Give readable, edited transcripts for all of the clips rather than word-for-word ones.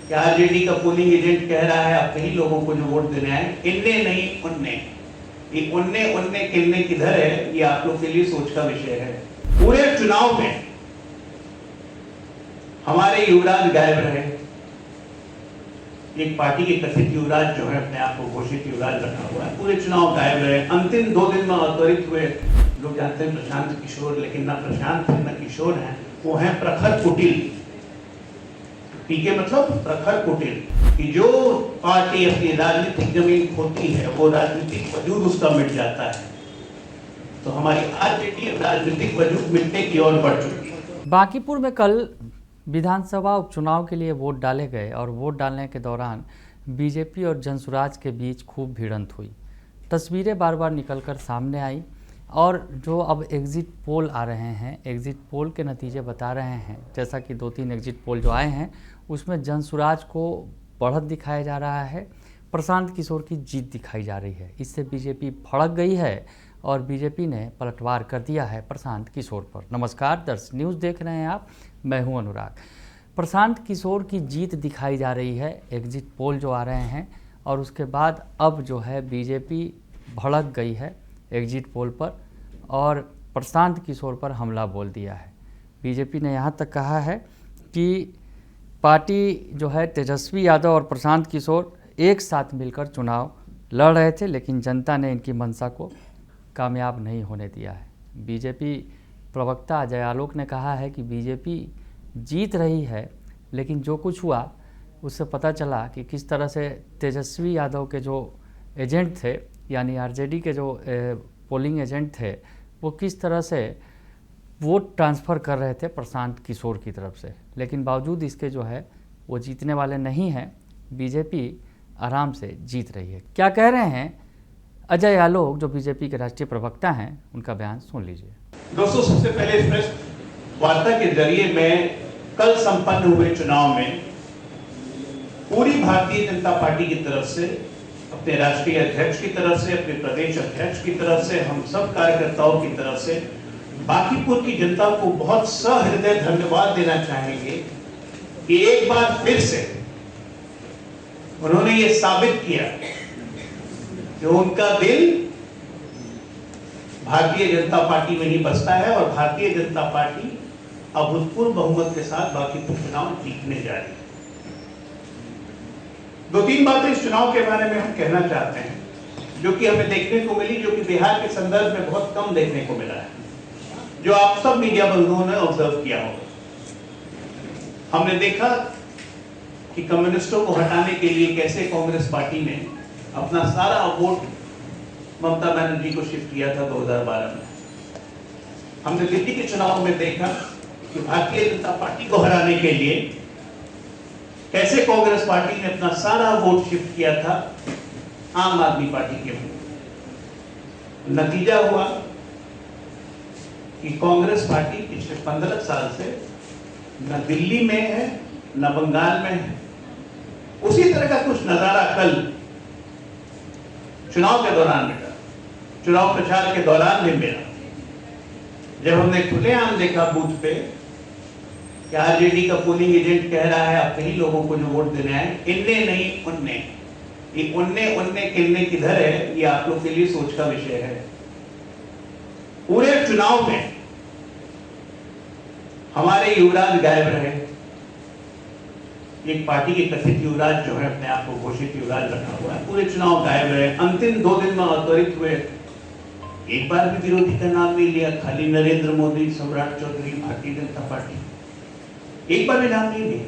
कि आरजेडी का polling agent कह रहा है आप कई लोगों को जो वोट देने आए, इनने नहीं उनने। ये उनने किन्ने किधर है, ये आप लोग के लिए सोच का विषय है। पूरे चुनाव में हमारे युवराज गायब रहे। एक पार्टी के कथित युवराज जो है, अपने आप को घोषित युवराज रखा हुआ है, पूरे चुनाव गायब रहे। अंतिम 2 दिन में अवतरित हुए लोग जानते हैं प्रशांत किशोर, लेकिन ना प्रशांत है ना किशोर हैं, वो हैं प्रखर कुटिल। पीके मतलब प्रखर कुटिल, कि जो पार्टी अपनी राजनीतिक जमीन खोती है वो राजनीतिक वजूद उसका मिट जाता है। तो हमारी आरजेडी राजनीतिक वजूद मिटने की ओर बढ़ चुकी है। बांकीपुर में कल विधानसभा उपचुनाव के लिए वोट डाले गए और वोट डालने के दौरान बीजेपी और जनसुराज के बीच खूब भिड़ंत हुई। तस्वीरें बार बार निकलकर सामने आई और जो अब एग्ज़िट पोल आ रहे हैं, एग्ज़िट पोल के नतीजे बता रहे हैं, जैसा कि 2-3 एग्ज़िट पोल जो आए हैं उसमें जनसुराज को बढ़त दिखाया जा रहा है, प्रशांत किशोर की जीत दिखाई जा रही है। इससे बीजेपी भड़क गई है और बीजेपी ने पलटवार कर दिया है प्रशांत किशोर पर। नमस्कार दर्शक, न्यूज़ देख रहे हैं आप, मैं हूं अनुराग। प्रशांत किशोर की जीत दिखाई जा रही है, एग्जिट पोल जो आ रहे हैं, और उसके बाद अब जो है बीजेपी भड़क गई है एग्जिट पोल पर और प्रशांत किशोर पर हमला बोल दिया है। बीजेपी ने यहाँ तक कहा है कि पार्टी जो है तेजस्वी यादव और प्रशांत किशोर एक साथ मिलकर चुनाव लड़ रहे थे, लेकिन जनता ने इनकी मंशा को कामयाब नहीं होने दिया है। बीजेपी प्रवक्ता अजय आलोक ने कहा है कि बीजेपी जीत रही है, लेकिन जो कुछ हुआ उससे पता चला कि किस तरह से तेजस्वी यादव के जो एजेंट थे, यानी आरजेडी के जो पोलिंग एजेंट थे, वो किस तरह से वोट ट्रांसफ़र कर रहे थे प्रशांत किशोर की तरफ से। लेकिन बावजूद इसके जो है वो जीतने वाले नहीं हैं, बीजेपी आराम से जीत रही है। क्या कह रहे हैं अजय आलोक, जो बीजेपी के राष्ट्रीय प्रवक्ता हैं, उनका बयान सुन लीजिए। दोस्तों, सबसे पहले इस प्रेस वार्ता के जरिए मैं कल संपन्न हुए चुनाव में पूरी भारतीय जनता पार्टी की तरफ से, अपने राष्ट्रीय अध्यक्ष की तरफ से, अपने प्रदेश अध्यक्ष की तरफ से, हम सब कार्यकर्ताओं की तरफ से बांकीपुर की जनता को बहुत सहृदय धन्यवाद देना चाहेंगे कि एक बार फिर से उन्होंने ये साबित किया कि उनका दिल भारतीय जनता पार्टी में ही बसता है और भारतीय जनता पार्टी अभूतपूर्व बहुमत के साथ बांकीपुर चुनाव जीतने जा रही है। 2-3 बातें इस चुनाव के बारे में हम कहना चाहते हैं, जो कि हमें देखने को मिली, जो कि बिहार के संदर्भ में बहुत कम देखने को मिला है, जो आप सब मीडिया बंधुओं ने ऑब्जर्व किया होगा। हमने देखा कि कम्युनिस्टों को हटाने के लिए कैसे कांग्रेस पार्टी ने अपना सारा वोट ममता बनर्जी को शिफ्ट किया था 2012 में। हमने दिल्ली के चुनाव में देखा कि भारतीय जनता पार्टी को हराने के लिए कैसे कांग्रेस पार्टी ने अपना सारा वोट शिफ्ट किया था आम आदमी पार्टी के वोट। नतीजा हुआ कि कांग्रेस पार्टी पिछले 15 साल से न दिल्ली में है न बंगाल में है। उसी तरह का कुछ नजारा कल चुनाव के दौरान मिला, चुनाव प्रचार के दौरान भी मिला, जब हमने खुलेआम देखा बूथ पे कि आरजेडी का पोलिंग एजेंट कह रहा है आप कई लोगों को जो वोट देने आए, इनने नहीं उनने। ये उनने किन्ने किधर है, ये आप लोग के लिए सोच का विषय है। पूरे चुनाव में हमारे युवराज गायब रहे। एक पार्टी के कथित युवराज जो है, अपने आप को घोषित युवराज रखा हुआ है, पूरे चुनाव गायब रहे। अंतिम 2 दिन में अवतरित हुए, एक बार भी विरोधी का नाम नहीं लिया, खाली नरेंद्र मोदी, सम्राट चौधरी, भारतीय जनता पार्टी, एक बार भी नाम नहीं लिया।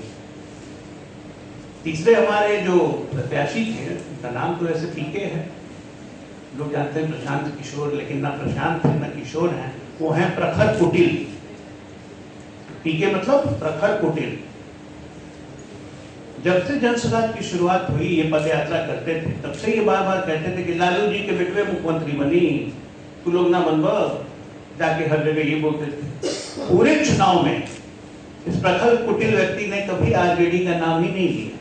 तीसरे हमारे जो प्रत्याशी थे, उनका नाम तो ऐसे पीके है, लोग जानते हैं प्रशांत किशोर, लेकिन ना प्रशांत है ना किशोर हैं, वो हैं प्रखर कुटिल। पीके मतलब प्रखर कुटिल। जब से जनसुराज की शुरुआत हुई, ये पद यात्रा करते थे, तब से ये बार बार कहते थे कि लालू जी के बेटवे मुख्यमंत्री बनी, तू लोग ना बनवा, जाके हर जगह ये बोलते थे। पूरे चुनाव में इस प्रखर कुटिल व्यक्ति ने कभी आरजेडी का नाम ही नहीं लिया।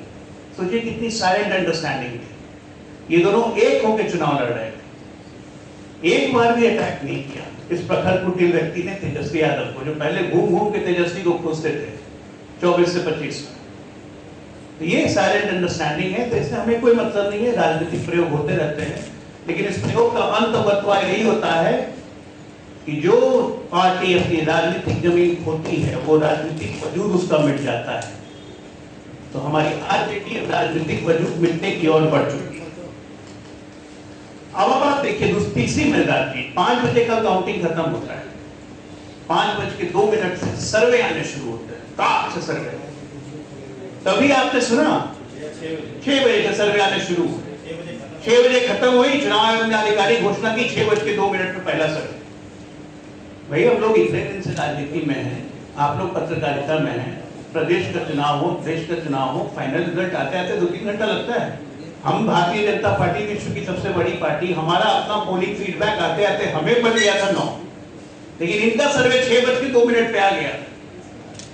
सोचिए कितनी साइलेंट अंडरस्टैंडिंग थी। ये दोनों एक होकर चुनाव लड़ रहे थे, एक बार भी अटैक नहीं किया इस प्रखर कुटिल व्यक्ति ने तेजस्वी यादव को, जो पहले घूम घूम के तेजस्वी को खोजते थे 24 से 25 में। तो ये साइलेंट अंडरस्टैंडिंग है, तो इससे हमें कोई मतलब नहीं है। राजनीतिक प्रयोग होते रहते हैं, लेकिन इस प्रयोग का अंत बतवा यही होता है कि जो पार्टी अपनी राजनीतिक जमीन खोती है वो राजनीतिक वजूद उसका मिट जाता है। तो हमारी आरजेडी राजनीतिक वजूद मिटने की ओर बढ़ चुकी है। अब आप देखिए तीसरी मैदान की 5 बजे का काउंटिंग खत्म होता है, 5:02 से सर्वे आने शुरू होते हैं, ताक से सर्वे। तभी आपने सुना 6 बजे से सर्वे आने शुरू हुए, 6 बजे खत्म हुई। चुनाव आयोग ने आधिकारिक घोषणा की 6:02 में पहला सर्वे। भाई हम लोग इतने दिन से राजनीति में हैं, आप लोग पत्रकारिता में हैं, प्रदेश का चुनाव हो, देश का चुनाव हो, फाइनल रिजल्ट आते आते 2-3 घंटा लगता है। हम भारतीय जनता पार्टी विश्व की सबसे बड़ी पार्टी, हमारा अपना पोलिंग फीडबैक आते आते हमें बन गया था 9, लेकिन इनका सर्वे 6:02 पे आ गया।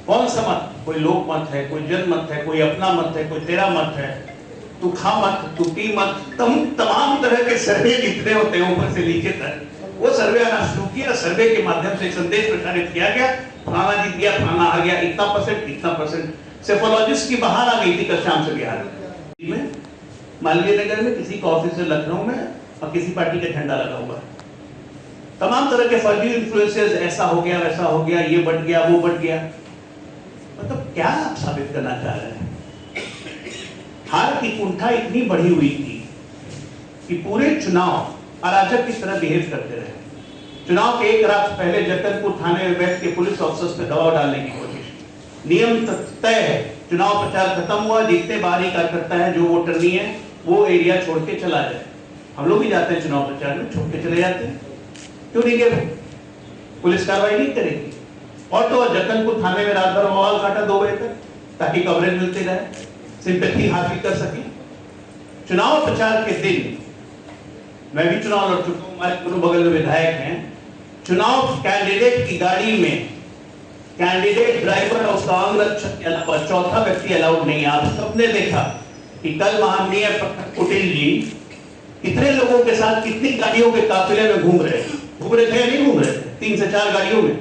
कौन सा मत? कोई लोक मत है, कोई जन मत है, कोई अपना मत है, कोई तेरा मत है, तू खा मत, तू पी मत, तमाम तरह के सर्वे जितने होते हैं ऊपर से नीचे तक, वो सर्वे आना शुरू किया। सर्वे के माध्यम से एक संदेश प्रसारित किया गया, फलाना जीत गया, फलाना आ गया, इतना परसेंट। सेफोलॉजिस्ट की बाहर आ गई थी कश्याम से बिहार में, मालवीय नगर में किसी का ऑफिस है लखनऊ में, और किसी पार्टी का झंडा लगा हुआ है। तमाम तरह के फर्जी इन्फ्लुएंसर्स, ऐसा हो गया, वैसा हो गया, ये बढ़ गया, वो बढ़ गया। मतलब क्या आप साबित करना चाह रहे हैं? हार की कुंठा इतनी बढ़ी हुई थी कि पूरे चुनाव अराजक की तरह बिहेव करते रहे। चुनाव के एक रात पहले जक्कनपुर थाने में बैठ के पुलिस ऑफिसर्स पे दबाव डालने की कोशिश की। नियम तय है, चुनाव प्रचार खत्म हुआ, जितने बाहरी कार्यकर्ता है, जो वोटर नहीं है, वो एरिया छोड़ के चला जाए। हम लोग भी जाते हैं चुनाव प्रचार में, छोड़ के चले जाते हैं। क्यों नहीं गए? पुलिस कार्रवाई नहीं करेगी। और तो जक्कनपुर थाने में रात भर बवाल काटा 2 बजे तक, ताकि कवरेज मिलते रहे, सिंपैथी हासिल कर सके। चुनाव प्रचार के दिन मैं भी चुनाव लड़ चुका हूं, हमारे दोनों बगल में विधायक हैं। चुनाव कैंडिडेट की गाड़ी में कैंडिडेट ड्राइवर और उसका अंगरक्षक के अलावा चौथा व्यक्ति अलाउड नहीं है। आप सबने देखा कि कल माननीय प्रखर कुटिल जी कितने लोगों के साथ कितनी गाड़ियों के काफिले में घूम रहे थे या नहीं घूम रहे थे? 3 से 4 गाड़ियों में,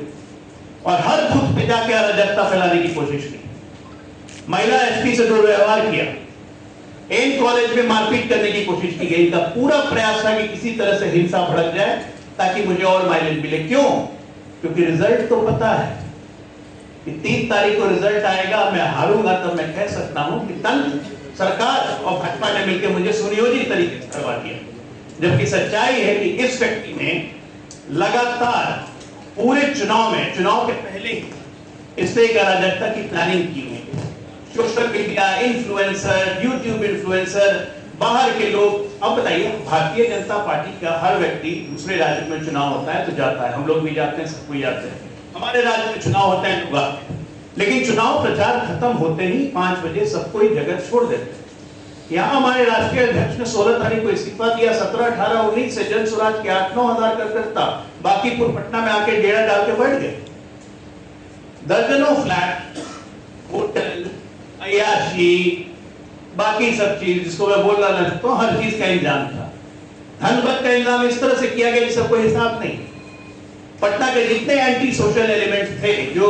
और हर बूथ पे जाके अराजकता फैलाने की कोशिश की। महिला एसपी से दुर्व्यवहार किया, एम कॉलेज में मारपीट करने की कोशिश की गई। इनका पूरा प्रयास था कि किसी तरह से हिंसा भड़क जाए ताकि मुझे और माइलेज मिले। क्यों? क्योंकि रिजल्ट तो पता है कि 3 तारीख को रिजल्ट आएगा, मैं हारूंगा तब मैं कह सकता हूं कि तंत्र, सरकार और भाजपा ने मिलकर मुझे सुनियोजित तरीके से करवा दिया। जबकि सच्चाई है कि इस व्यक्ति ने लगातार पूरे चुनाव में, चुनाव के पहले ही इससे एक अराजकता की प्लानिंग की हुई। Social media influencer, YouTube influencer, बाहर के लोग। अब बताइए, भारतीय जनता पार्टी का हर व्यक्ति, दूसरे राज्य में चुनाव होता है तो जाता है, हम लोग भी जाते हैं, सब कोई जाते हैं। हमारे राज्य में चुनाव होता है लोग आते हैं, लेकिन चुनाव प्रचार खत्म होते ही 5 बजे सब कोई जगह छोड़ देते हैं। यहाँ हमारे राष्ट्रीय अध्यक्ष ने 16 तारीख को इस्तीफा दिया। 17, 18, 19 से जन स्वराज के 8-9 हजार कार्यकर्ता बाकीपुर पटना में आके डेरा डाल के बैठ गए। दर्जनों फ्लैट, होटल, अय्याशी, बाकी सब चीज जिसको मैं बोल रहा था, तो हर चीज का इंतजाम था। धनबद का इंतजाम इस तरह से किया गया जिसका कोई हिसाब नहीं। पटना के जितने एंटी सोशल एलिमेंट्स थे जो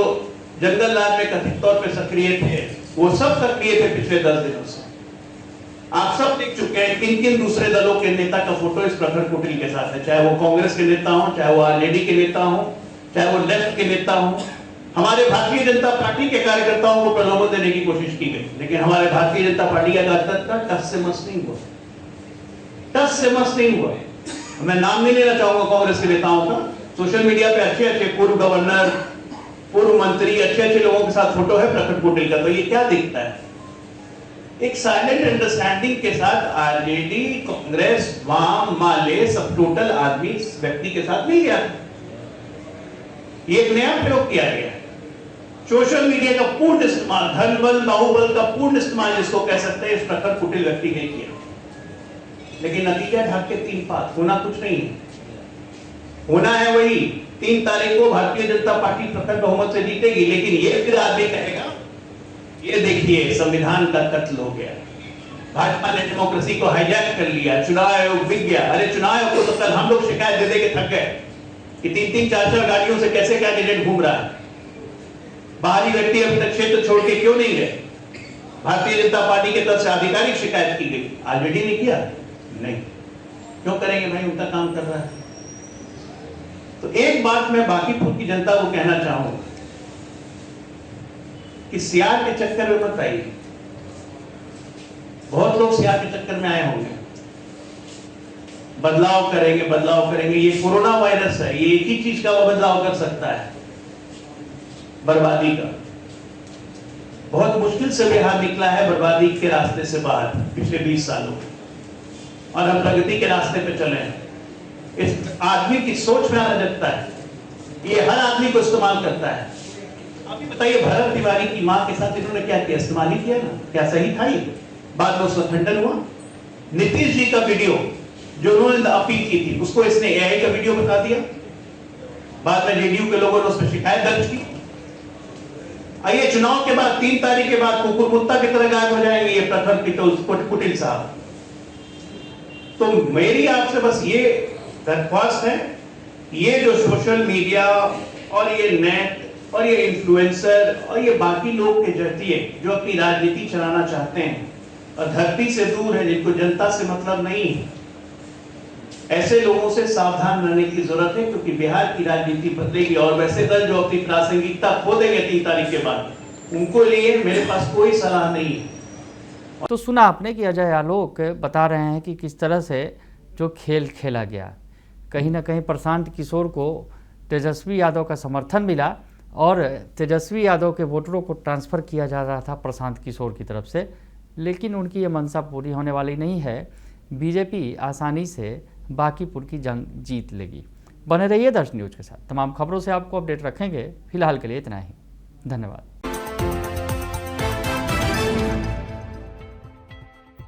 जंगल राज में कथित तौर पे सक्रिय थे, वो सब सक्रिय थे पिछले 10 दिनों से। आप सब देख चुके हैं किन-किन दूसरे दलों के नेता का फोटो इस प्रखर कुटिल के साथ है, चाहे वो कांग्रेस के नेता हो, चाहे वो आरजेडी के नेता हो, चाहे वो लेफ्ट के नेता हो। हमारे भारतीय जनता पार्टी के कार्यकर्ताओं को प्रलोभन देने की कोशिश की गई, लेकिन हमारे भारतीय जनता पार्टी का कार्यकर्ता टस से मस नहीं हुआ, टस से मस नहीं हुआ। मैं नाम नहीं लेना चाहूंगा कांग्रेस के नेताओं का। सोशल मीडिया पे अच्छे पूर्व गवर्नर, पूर्व मंत्री, अच्छे लोगों के साथ फोटो है प्रखर कुटिल का। तो ये क्या दिखता है? एक साइलेंट अंडरस्टैंडिंग के साथ आरजेडी, कांग्रेस, वाम, माले, सब टोटल आदमी इस व्यक्ति के साथ नहीं गया। ये एक नया प्रयोग किया गया। सोशल मीडिया का पूर्ण इस्तेमाल, धन बल, बाहुबल का पूर्ण इस्तेमाल जिसको कह सकते हैं, इस प्रखर कुटिल व्यक्ति ने किया। लेकिन नतीजा ढाक के 3 बात, होना कुछ नहीं है। होना है वही 3 तारीख को भारतीय जनता पार्टी प्रखर बहुमत से जीतेगी। लेकिन ये फिर आदमी कहेगा, ये देखिए संविधान का कत्ल हो गया, भाजपा ने डेमोक्रेसी को हाईजैक कर लिया, चुनाव आयोग बिक गया। अरे चुनाव आयोग को तो कल हम लोग शिकायत दे के थक गए कि 3-3, 4-4 गाड़ियों से कैसे कैंडिडेट घूम रहा है। बाहरी व्यक्ति अभी तक क्षेत्र छोड़ के क्यों नहीं गए? भारतीय जनता पार्टी की तरफ से आधिकारिक शिकायत की गई, ऑलरेडी ने किया नहीं, क्यों करेंगे भाई, उनका काम कर रहा है। तो एक बात मैं बांकीपुर की जनता को कहना चाहूंगा कि सियार के चक्कर में मत आइए। बहुत लोग सियार के चक्कर में आए होंगे, बदलाव करेंगे। ये कोरोना वायरस है, ये एक ही चीज का वो बदलाव कर सकता है, बर्बादी का। बहुत मुश्किल से बिहार निकला है बर्बादी के रास्ते से बाहर पिछले 20 सालों में, और हम प्रगति के रास्ते पे चले हैं। इस आदमी की सोच में आना जगता है, ये हर आदमी को इस्तेमाल करता है। आप ही बताइए, भरत तिवारी की मां के साथ इन्होंने क्या किया, इस्तेमाल ही किया ना, क्या सही था ये? बाद में उसका खंडन हुआ। नीतीश जी का वीडियो जो उन्होंने अपील की थी, उसको इसने एआई का वीडियो बता दिया। बाद में जेडीयू के लोगों ने उस पर शिकायत दर्ज की। आइए, चुनाव के बाद 3 तारीख के बाद कुकुर कुत्ता की तरह गायब हो जाएंगे ये प्रखर कुटिल साहब। तो मेरी आपसे बस ये दरख्वास्त है, ये जो सोशल मीडिया और ये नेट और ये इन्फ्लुएंसर और ये बाकी लोग के जरिए जो अपनी राजनीति चलाना चाहते हैं और धरती से दूर है, जिनको जनता से मतलब नहीं है, ऐसे लोगों से सावधान रहने की जरूरत है, क्योंकि बिहार की राजनीति बदलेगी। और वैसे दल जो अपनी प्रासंगिकता खो देंगे 3 तारीख के बाद, उनको लिए मेरे पास कोई सलाह नहीं है। तो सुना आपने कि अजय आलोक बता रहे हैं कि किस तरह से जो खेल खेला गया, कहीं ना कहीं प्रशांत किशोर को तेजस्वी यादव का समर्थन मिला और तेजस्वी यादव के वोटरों को ट्रांसफ़र किया जा रहा था प्रशांत किशोर की तरफ से, लेकिन उनकी ये मंशा पूरी होने वाली नहीं है। बीजेपी आसानी से बांकीपुर की जंग जीत लेगी। बने रहिए दर्शन न्यूज़ के साथ, तमाम खबरों से आपको अपडेट रखेंगे। फिलहाल के लिए इतना ही, धन्यवाद।